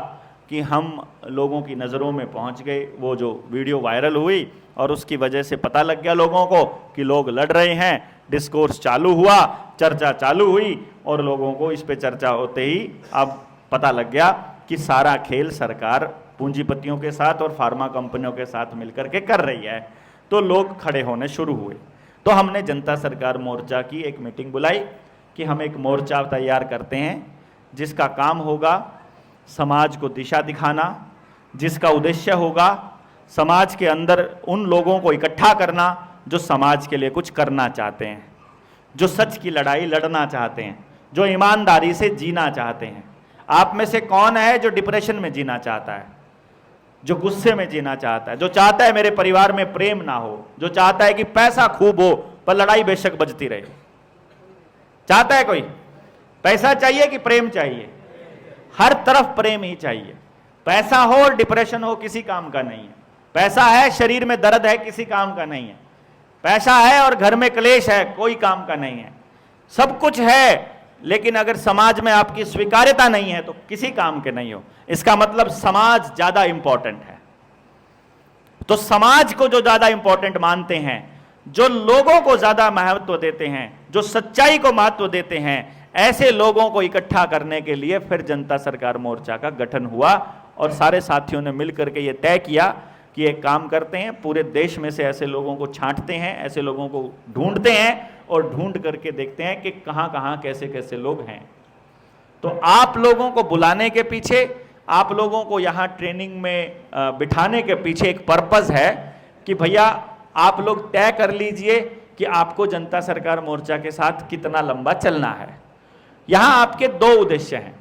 कि हम लोगों की नज़रों में पहुंच गए। वो जो वीडियो वायरल हुई और उसकी वजह से पता लग गया लोगों को कि लोग लड़ रहे हैं, डिस्कोर्स चालू हुआ, चर्चा चालू हुई, और लोगों को इस पे चर्चा होते ही अब पता लग गया कि सारा खेल सरकार पूंजीपतियों के साथ और फार्मा कंपनियों के साथ मिलकर के कर रही है। तो लोग खड़े होने शुरू हुए। तो हमने जनता सरकार मोर्चा की एक मीटिंग बुलाई कि हम एक मोर्चा तैयार करते हैं जिसका काम होगा समाज को दिशा दिखाना, जिसका उद्देश्य होगा समाज के अंदर उन लोगों को इकट्ठा करना जो समाज के लिए कुछ करना चाहते हैं, जो सच की लड़ाई लड़ना चाहते हैं, जो ईमानदारी से जीना चाहते हैं। आप में से कौन है जो डिप्रेशन में जीना चाहता है, जो गुस्से में जीना चाहता है, जो चाहता है मेरे परिवार में प्रेम ना हो, जो चाहता है कि पैसा खूब हो पर लड़ाई बेशक बजती रहे? चाहता है कोई? पैसा चाहिए कि प्रेम चाहिए? हर तरफ प्रेम ही चाहिए। पैसा हो और डिप्रेशन हो किसी काम का नहीं है। पैसा है, शरीर में दर्द है, किसी काम का नहीं है। पैसा है और घर में क्लेश है, कोई काम का नहीं है। सब कुछ है, लेकिन अगर समाज में आपकी स्वीकार्यता नहीं है तो किसी काम के नहीं हो। इसका मतलब समाज ज्यादा इंपॉर्टेंट है। तो समाज को जो ज्यादा इंपॉर्टेंट मानते हैं, जो लोगों को ज्यादा महत्व देते हैं, जो सच्चाई को महत्व देते हैं, ऐसे लोगों को इकट्ठा करने के लिए फिर जनता सरकार मोर्चा का गठन हुआ, और सारे साथियों ने मिलकर के ये तय किया कि एक काम करते हैं, पूरे देश में से ऐसे लोगों को छांटते हैं, ऐसे लोगों को ढूंढते हैं और ढूंढ करके देखते हैं कि कहां कहां कैसे कैसे लोग हैं। तो आप लोगों को बुलाने के पीछे, आप लोगों को यहां ट्रेनिंग में बिठाने के पीछे एक पर्पस है कि भैया आप लोग तय कर लीजिए कि आपको जनता सरकार मोर्चा के साथ कितना लंबा चलना है। यहां आपके दो उद्देश्य हैं।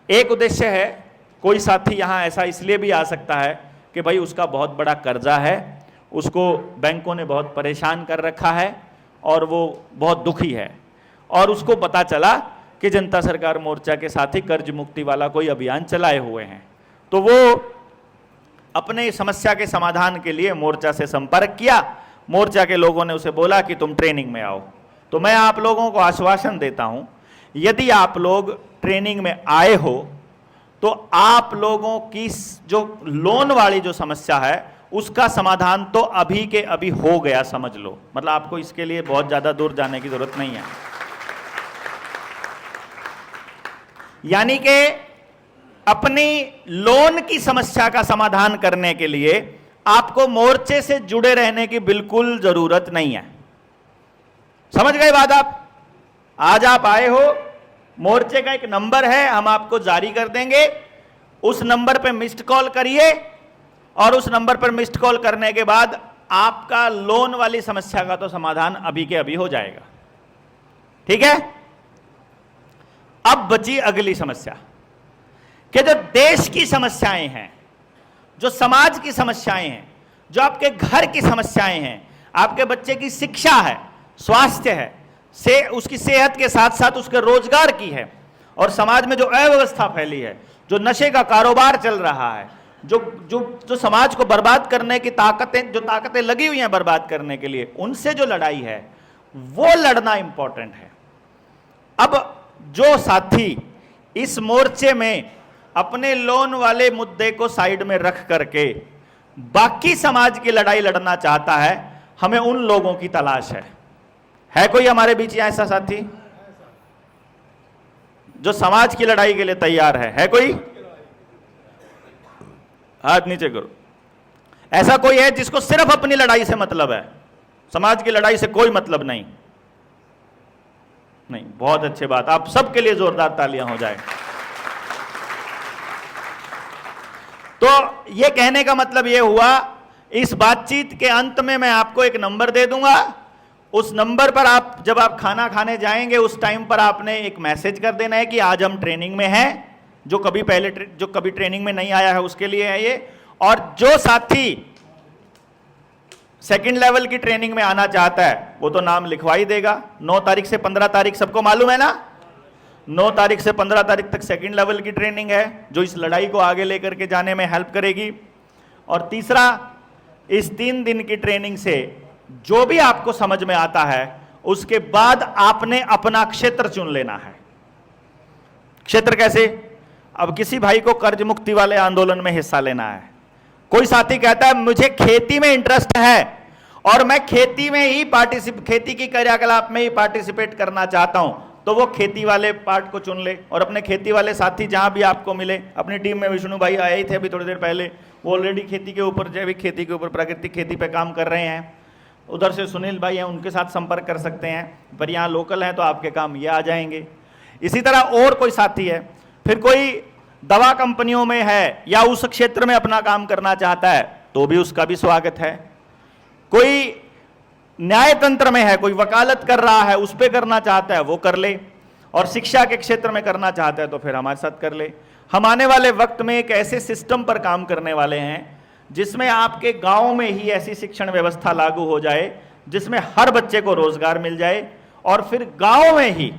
एक उद्देश्य है, कोई साथी यहां ऐसा इसलिए भी आ सकता है कि भाई उसका बहुत बड़ा कर्जा है, उसको बैंकों ने बहुत परेशान कर रखा है और वो बहुत दुखी है, और उसको पता चला कि जनता सरकार मोर्चा के साथ ही कर्ज मुक्ति वाला कोई अभियान चलाए हुए हैं, तो वो अपने समस्या के समाधान के लिए मोर्चा से संपर्क किया। मोर्चा के लोगों ने उसे बोला कि तुम ट्रेनिंग में आओ। तो मैं आप लोगों को आश्वासन देता हूं, यदि आप लोग ट्रेनिंग में आए हो तो आप लोगों की जो लोन वाली जो समस्या है उसका समाधान तो अभी के अभी हो गया, समझ लो। मतलब आपको इसके लिए बहुत ज्यादा दूर जाने की जरूरत नहीं है। यानी कि अपनी लोन की समस्या का समाधान करने के लिए आपको मोर्चे से जुड़े रहने की बिल्कुल जरूरत नहीं है। समझ गए बात आप? आज आप आए हो, मोर्चे का एक नंबर है, हम आपको जारी कर देंगे, उस नंबर पे मिस्ड कॉल करिए, और उस नंबर पर मिस्ड कॉल करने के बाद आपका लोन वाली समस्या का तो समाधान अभी के अभी हो जाएगा। ठीक है? अब बची अगली समस्या कि जो देश की समस्याएं हैं, जो समाज की समस्याएं हैं, जो आपके घर की समस्याएं हैं, आपके बच्चे की शिक्षा है, स्वास्थ्य है, से उसकी सेहत के साथ साथ उसके रोजगार की है, और समाज में जो अव्यवस्था फैली है, जो नशे का कारोबार चल रहा है, जो समाज को बर्बाद करने की ताकतें लगी हुई हैं बर्बाद करने के लिए, उनसे जो लड़ाई है वो लड़ना इंपॉर्टेंट है। अब जो साथी इस मोर्चे में अपने लोन वाले मुद्दे को साइड में रख करके बाकी समाज की लड़ाई लड़ना चाहता है, हमें उन लोगों की तलाश है कोई हमारे बीच यहां ऐसा साथी जो समाज की लड़ाई के लिए तैयार है कोई? हाथ नीचे करो। ऐसा कोई है जिसको सिर्फ अपनी लड़ाई से मतलब है, समाज की लड़ाई से कोई मतलब नहीं? नहीं, बहुत अच्छी बात, आप सबके लिए जोरदार तालियां हो जाए। तो यह कहने का मतलब यह हुआ, इस बातचीत के अंत में मैं आपको एक नंबर दे दूंगा, उस नंबर पर आप जब आप खाना खाने जाएंगे उस टाइम पर आपने एक मैसेज कर देना है कि आज हम ट्रेनिंग में हैं। जो कभी ट्रेनिंग में नहीं आया है उसके लिए है ये। और जो साथी सेकंड लेवल की ट्रेनिंग में आना चाहता है वो तो नाम लिखवा ही देगा। 9 तारीख से 15 तारीख सबको मालूम है ना? 9 तारीख से 15 तारीख तक सेकंड लेवल की ट्रेनिंग है जो इस लड़ाई को आगे लेकर के जाने में हेल्प करेगी। और तीसरा, इस 3 दिन की ट्रेनिंग से जो भी आपको समझ में आता है उसके बाद आपने अपना क्षेत्र चुन लेना है। क्षेत्र कैसे? अब किसी भाई को कर्ज मुक्ति वाले आंदोलन में हिस्सा लेना है, कोई साथी कहता है मुझे खेती में इंटरेस्ट है और मैं खेती में ही खेती की क्रियाकलाप में ही पार्टिसिपेट करना चाहता हूं, तो वो खेती वाले पार्ट को चुन ले। और अपने खेती वाले साथी जहां भी आपको मिले, अपनी टीम में विष्णु भाई आए ही थे अभी थोड़ी देर पहले, वो ऑलरेडी खेती के ऊपर, जैविक खेती के ऊपर, प्राकृतिक खेती पे काम कर रहे हैं। उधर से सुनील भाई हैं, उनके साथ संपर्क कर सकते हैं, पर यहाँ लोकल हैं तो आपके काम ये आ जाएंगे। इसी तरह और कोई साथी है, फिर कोई दवा कंपनियों में है या उस क्षेत्र में अपना काम करना चाहता है तो भी उसका भी स्वागत है। कोई न्याय तंत्र में है, कोई वकालत कर रहा है, उस पे करना चाहता है वो कर ले, और शिक्षा के क्षेत्र में करना चाहता है तो फिर हमारे साथ कर ले। हम आने वाले वक्त में एक ऐसे सिस्टम पर काम करने वाले हैं जिसमें आपके गांव में ही ऐसी शिक्षण व्यवस्था लागू हो जाए जिसमें हर बच्चे को रोजगार मिल जाए, और फिर गांव में ही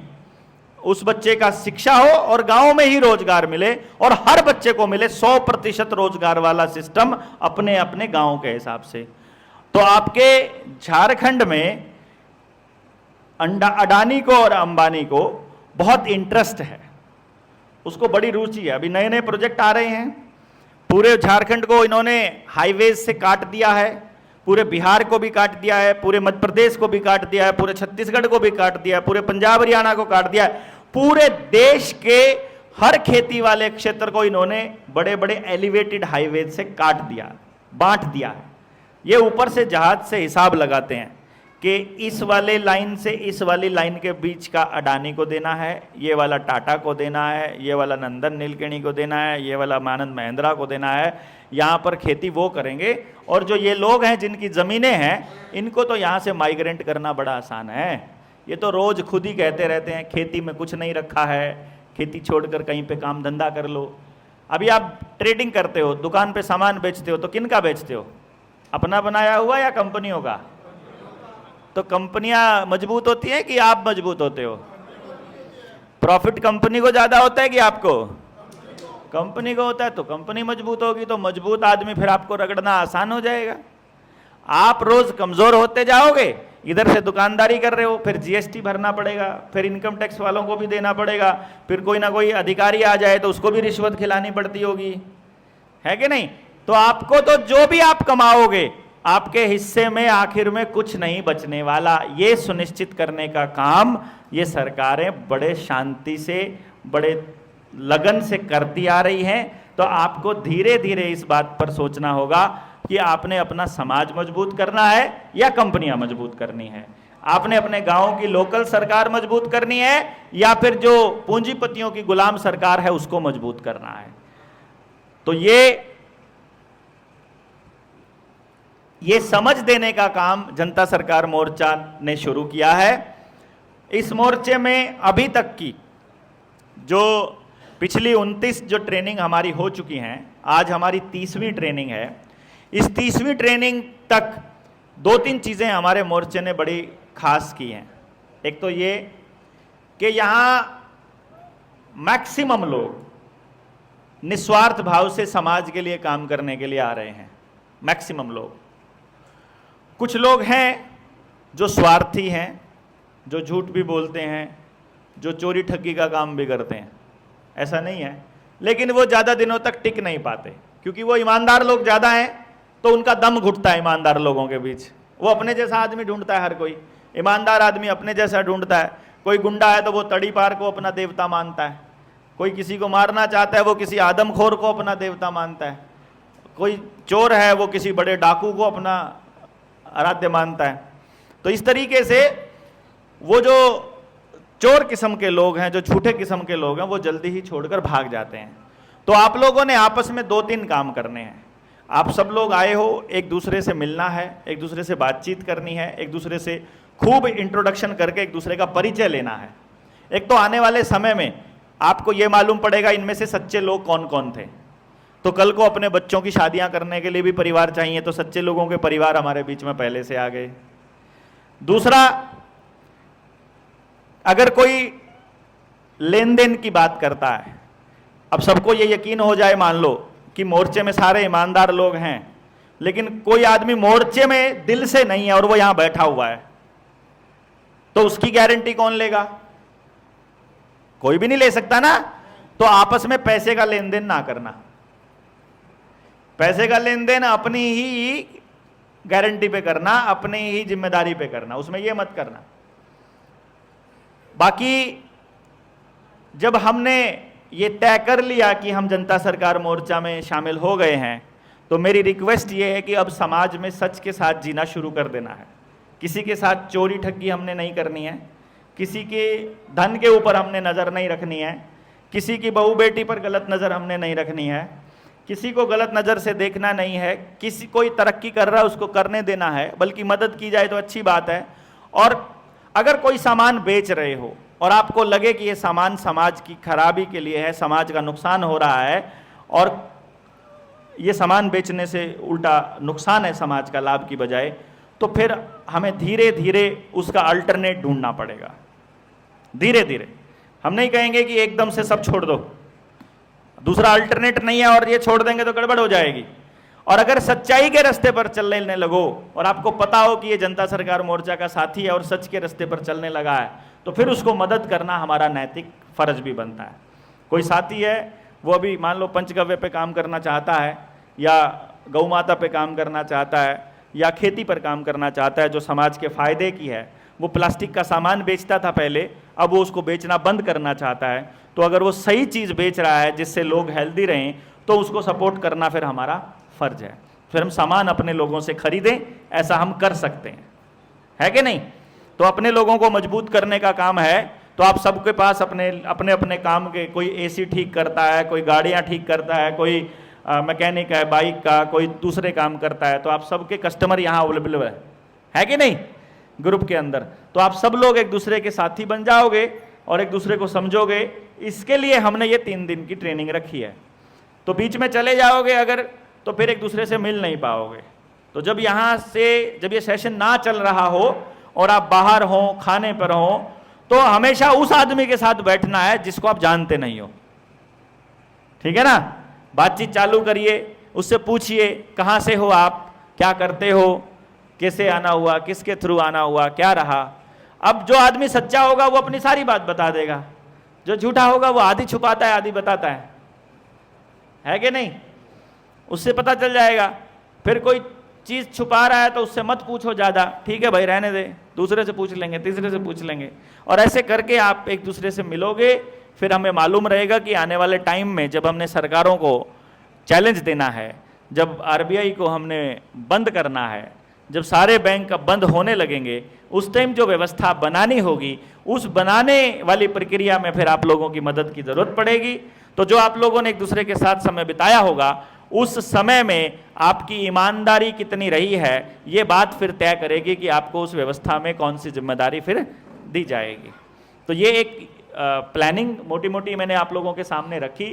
उस बच्चे का शिक्षा हो और गांव में ही रोजगार मिले, और हर बच्चे को मिले 100% रोजगार वाला सिस्टम अपने अपने गांव के हिसाब से। तो आपके झारखंड में अडानी को और अंबानी को बहुत इंटरेस्ट है, उसको बड़ी रुचि है। अभी नए नए प्रोजेक्ट आ रहे हैं, पूरे झारखंड को इन्होंने हाईवेज से काट दिया है, पूरे बिहार को भी काट दिया है, पूरे मध्य प्रदेश को भी काट दिया है, पूरे छत्तीसगढ़ को भी काट दिया है, पूरे पंजाब हरियाणा को काट दिया है। पूरे देश के हर खेती वाले क्षेत्र को इन्होंने बड़े बड़े एलिवेटेड हाईवेज से काट दिया, बांट दिया है। ये ऊपर से जहाज से हिसाब लगाते हैं कि इस वाले लाइन से इस वाली लाइन के बीच का अडानी को देना है, ये वाला टाटा को देना है, ये वाला नंदन नीलकेणी को देना है, ये वाला आनंद महिंद्रा को देना है, यहाँ पर खेती वो करेंगे। और जो ये लोग हैं जिनकी ज़मीनें हैं, इनको तो यहाँ से माइग्रेंट करना बड़ा आसान है। ये तो रोज़ खुद ही कहते रहते हैं खेती में कुछ नहीं रखा है, खेती छोड़कर कहीं पे काम धंधा कर लो। अभी आप ट्रेडिंग करते हो, दुकान पे सामान बेचते हो, तो किन का बेचते हो? अपना बनाया हुआ या कंपनियों का? तो कंपनियां मजबूत होती हैं कि आप मजबूत होते हो? प्रॉफिट कंपनी को ज़्यादा होता है कि आपको? कंपनी को होता है। तो कंपनी मजबूत होगी तो मजबूत आदमी फिर आपको रगड़ना आसान हो जाएगा। आप रोज कमजोर होते जाओगे, इधर से दुकानदारी कर रहे हो, फिर जीएसटी भरना पड़ेगा, फिर इनकम टैक्स वालों को भी देना पड़ेगा, फिर कोई ना कोई अधिकारी आ जाए तो उसको भी रिश्वत खिलानी पड़ती होगी, है कि नहीं? तो आपको तो जो भी आप कमाओगे, आपके हिस्से में आखिर में कुछ नहीं बचने वाला। ये सुनिश्चित करने का काम ये सरकारें बड़े शांति से, बड़े लगन से करती आ रही हैं। तो आपको धीरे धीरे इस बात पर सोचना होगा कि आपने अपना समाज मजबूत करना है या कंपनियां मजबूत करनी है, आपने अपने गांव की लोकल सरकार मजबूत करनी है या फिर जो पूंजीपतियों की गुलाम सरकार है उसको मजबूत करना है। तो ये समझ देने का काम जनता सरकार मोर्चा ने शुरू किया है। इस मोर्चे में अभी तक की जो पिछली 29 जो ट्रेनिंग हमारी हो चुकी हैं, आज हमारी 30वीं ट्रेनिंग है। इस 30वीं ट्रेनिंग तक 2-3 चीज़ें हमारे मोर्चे ने बड़ी खास की हैं। एक तो ये कि यहाँ मैक्सिमम लोग निस्वार्थ भाव से समाज के लिए काम करने के लिए आ रहे हैं, मैक्सिमम लोग। कुछ लोग हैं जो स्वार्थी हैं, जो झूठ भी बोलते हैं, जो चोरी ठगी का काम भी करते हैं, ऐसा नहीं है, लेकिन वो ज़्यादा दिनों तक टिक नहीं पाते क्योंकि वो ईमानदार लोग ज़्यादा हैं तो उनका दम घुटता है ईमानदार लोगों के बीच। वो अपने जैसा आदमी ढूंढता है, हर कोई ईमानदार आदमी अपने जैसा ढूंढता है। कोई गुंडा है तो वो तड़ी पार को अपना देवता मानता है, कोई किसी को मारना चाहता है वो किसी आदमखोर को अपना देवता मानता है, कोई चोर है वो किसी बड़े डाकू को अपना आराध्य मानता है। तो इस तरीके से वो जो चोर किस्म के लोग हैं, जो झूठे किस्म के लोग हैं, वो जल्दी ही छोड़कर भाग जाते हैं। तो आप लोगों ने आपस में 2-3 काम करने हैं। आप सब लोग आए हो, एक दूसरे से मिलना है, एक दूसरे से बातचीत करनी है, एक दूसरे से खूब इंट्रोडक्शन करके एक दूसरे का परिचय लेना है। एक तो आने वाले समय में आपको ये मालूम पड़ेगा इनमें से सच्चे लोग कौन कौन थे। तो कल को अपने बच्चों की शादियां करने के लिए भी परिवार चाहिए, तो सच्चे लोगों के परिवार हमारे बीच में पहले से आ गए। दूसरा, अगर कोई लेन देन की बात करता है, अब सबको ये यकीन हो जाए, मान लो कि मोर्चे में सारे ईमानदार लोग हैं, लेकिन कोई आदमी मोर्चे में दिल से नहीं है और वो यहां बैठा हुआ है, तो उसकी गारंटी कौन लेगा? कोई भी नहीं ले सकता ना। तो आपस में पैसे का लेन देन ना करना, पैसे का लेन देन अपनी ही गारंटी पे करना, अपनी ही जिम्मेदारी पे करना, उसमें ये मत करना। बाकी जब हमने ये तय कर लिया कि हम जनता सरकार मोर्चा में शामिल हो गए हैं, तो मेरी रिक्वेस्ट ये है कि अब समाज में सच के साथ जीना शुरू कर देना है। किसी के साथ चोरी ठगी हमने नहीं करनी है, किसी के धन के ऊपर हमने नज़र नहीं रखनी है, किसी की बहू बेटी पर गलत नज़र हमने नहीं रखनी है, किसी को गलत नज़र से देखना नहीं है, किसी कोई तरक्की कर रहा है उसको करने देना है, बल्कि मदद की जाए तो अच्छी बात है। और अगर कोई सामान बेच रहे हो और आपको लगे कि ये सामान समाज की खराबी के लिए है, समाज का नुकसान हो रहा है और ये सामान बेचने से उल्टा नुकसान है समाज का लाभ की बजाय, तो फिर हमें धीरे धीरे उसका अल्टरनेट ढूंढना पड़ेगा। धीरे धीरे हम नहीं कहेंगे कि एकदम से सब छोड़ दो, दूसरा अल्टरनेट नहीं है और ये छोड़ देंगे तो गड़बड़ हो जाएगी। और अगर सच्चाई के रास्ते पर चलने लगो और आपको पता हो कि ये जनता सरकार मोर्चा का साथी है और सच के रास्ते पर चलने लगा है, तो फिर उसको मदद करना हमारा नैतिक फर्ज भी बनता है। कोई साथी है वो अभी मान लो पंचगव्य पे काम करना चाहता है या गौ माता पे काम करना चाहता है या खेती पर काम करना चाहता है जो समाज के फायदे की है, वो प्लास्टिक का सामान बेचता था पहले, अब वो उसको बेचना बंद करना चाहता है, तो अगर वो सही चीज़ बेच रहा है जिससे लोग हेल्दी रहें तो उसको सपोर्ट करना फिर हमारा फर्ज है। फिर हम सामान अपने लोगों से खरीदें, ऐसा हम कर सकते हैं। है कि नहीं? तो अपने लोगों को मजबूत करने का काम है। तो आप सबके पास अपने अपने अपने काम के, कोई एसी ठीक करता है, कोई गाड़ियां ठीक करता है, कोई मैकेनिक है बाइक का, कोई दूसरे काम करता है, तो आप सबके कस्टमर यहाँ अवेलेबल है कि नहीं ग्रुप के अंदर? तो आप सब लोग एक दूसरे के साथी बन जाओगे और एक दूसरे को समझोगे। इसके लिए हमने ये 3 दिन की ट्रेनिंग रखी है। तो बीच में चले जाओगे अगर, तो फिर एक दूसरे से मिल नहीं पाओगे। तो जब यहाँ से, जब ये सेशन ना चल रहा हो और आप बाहर हो, खाने पर हो, तो हमेशा उस आदमी के साथ बैठना है जिसको आप जानते नहीं हो। ठीक है ना? बातचीत चालू करिए, उससे पूछिए कहाँ से हो आप, क्या करते हो, कैसे आना हुआ, किसके थ्रू आना हुआ, क्या रहा। अब जो आदमी सच्चा होगा वो अपनी सारी बात बता देगा, जो झूठा होगा वो आधी छुपाता है आधी बताता है कि नहीं? उससे पता चल जाएगा। फिर कोई चीज़ छुपा रहा है तो उससे मत पूछो ज़्यादा, ठीक है भाई रहने दे, दूसरे से पूछ लेंगे, तीसरे से पूछ लेंगे। और ऐसे करके आप एक दूसरे से मिलोगे। फिर हमें मालूम रहेगा कि आने वाले टाइम में जब हमने सरकारों को चैलेंज देना है, जब आरबीआई को हमने बंद करना है, जब सारे बैंक अब बंद होने लगेंगे, उस टाइम जो व्यवस्था बनानी होगी, उस बनाने वाली प्रक्रिया में फिर आप लोगों की मदद की ज़रूरत पड़ेगी। तो जो आप लोगों ने एक दूसरे के साथ समय बिताया होगा, उस समय में आपकी ईमानदारी कितनी रही है, ये बात फिर तय करेगी कि आपको उस व्यवस्था में कौन सी जिम्मेदारी फिर दी जाएगी। तो ये एक प्लानिंग मोटी मोटी मैंने आप लोगों के सामने रखी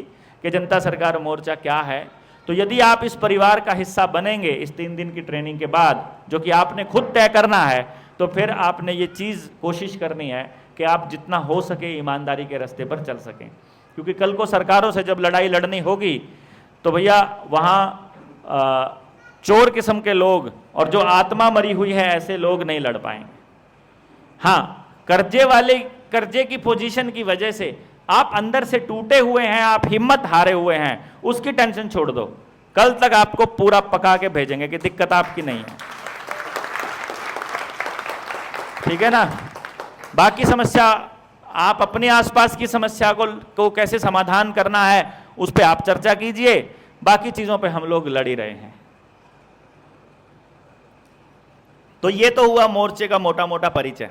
कि जनता सरकार मोर्चा क्या है। तो यदि आप इस परिवार का हिस्सा बनेंगे इस 3 दिन की ट्रेनिंग के बाद, जो कि आपने खुद तय करना है, तो फिर आपने ये चीज़ कोशिश करनी है कि आप जितना हो सके ईमानदारी के रास्ते पर चल सकें। क्योंकि कल को सरकारों से जब लड़ाई लड़नी होगी तो भैया वहाँ चोर किस्म के लोग और जो आत्मा मरी हुई है ऐसे लोग नहीं लड़ पाएंगे। हाँ, कर्जे की पोजीशन की वजह से आप अंदर से टूटे हुए हैं, आप हिम्मत हारे हुए हैं, उसकी टेंशन छोड़ दो। कल तक आपको पूरा पका के भेजेंगे कि दिक्कत आपकी नहीं है। ठीक है ना? बाकी समस्या, आप अपने आसपास की समस्या को कैसे समाधान करना है उस पर आप चर्चा कीजिए। बाकी चीजों पे हम लोग लड़ ही रहे हैं। तो ये तो हुआ मोर्चे का मोटा मोटा परिचय।